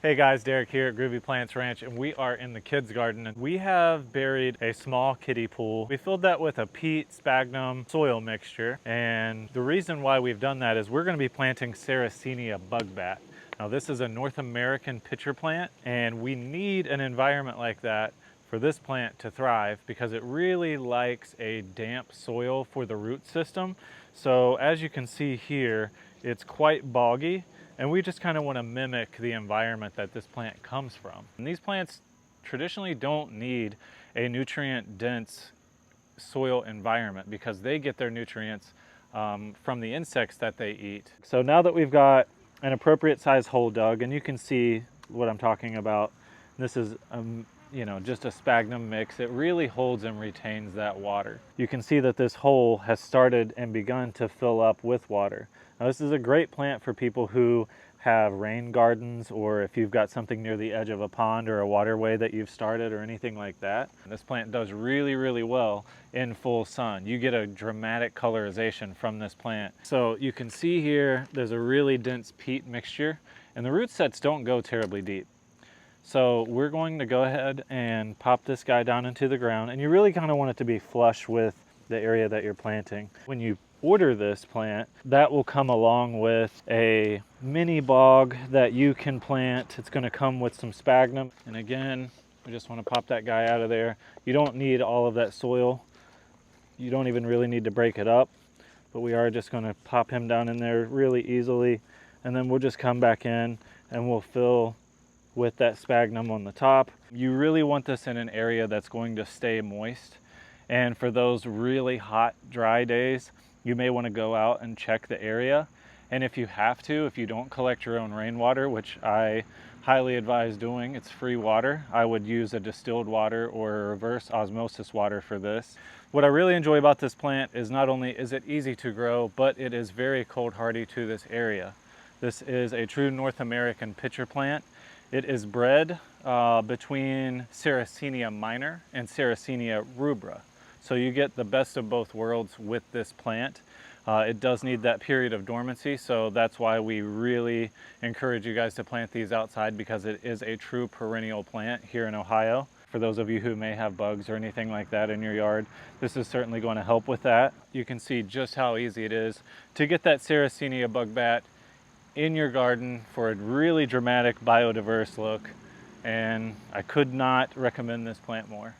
Hey guys, Derek here at Groovy Plants Ranch, and we are in the kids garden. And we have buried a small kiddie pool. We filled that with a peat sphagnum soil mixture, and the reason why we've done that is we're going to be planting Sarracenia bugbat. Now this is a North American pitcher plant, and we need an environment like that for this plant to thrive because it really likes a damp soil for the root system. So as you can see here, it's quite boggy, and we just kind of want to mimic the environment that this plant comes from. And these plants traditionally don't need a nutrient-dense soil environment because they get their nutrients from the insects that they eat. So now that we've got an appropriate size hole dug, and you can see what I'm talking about, this is just a sphagnum mix. It really holds and retains that water. You can see that this hole has started and begun to fill up with water. Now this is a great plant for people who have rain gardens, or if you've got something near the edge of a pond or a waterway that you've started or anything like that. This plant does really, really well in full sun. You get a dramatic colorization from this plant. So you can see here, there's a really dense peat mixture, and the root sets don't go terribly deep. So we're going to go ahead and pop this guy down into the ground, and you really kind of want it to be flush with the area that you're planting. When you order this plant, that will come along with a mini bog that you can plant. It's going to come with some sphagnum, and again, we just want to pop that guy out of there. You don't need all of that soil. You don't even really need to break it up, but we are just going to pop him down in there really easily, and then we'll just come back in and we'll fill with that sphagnum on the top. You really want this in an area that's going to stay moist, and for those really hot, dry days, you may want to go out and check the area. And if you have to, if you don't collect your own rainwater, which I highly advise doing, it's free water, I would use a distilled water or a reverse osmosis water for this. What I really enjoy about this plant is not only is it easy to grow, but it is very cold hardy to this area. This is a true North American pitcher plant. It is bred between Sarracenia minor and Sarracenia rubra. So you get the best of both worlds with this plant. It does need that period of dormancy, so that's why we really encourage you guys to plant these outside, because it is a true perennial plant here in Ohio. For those of you who may have bugs or anything like that in your yard, this is certainly going to help with that. You can see just how easy it is to get that Sarracenia bugbat in your garden for a really dramatic biodiverse look, and I could not recommend this plant more.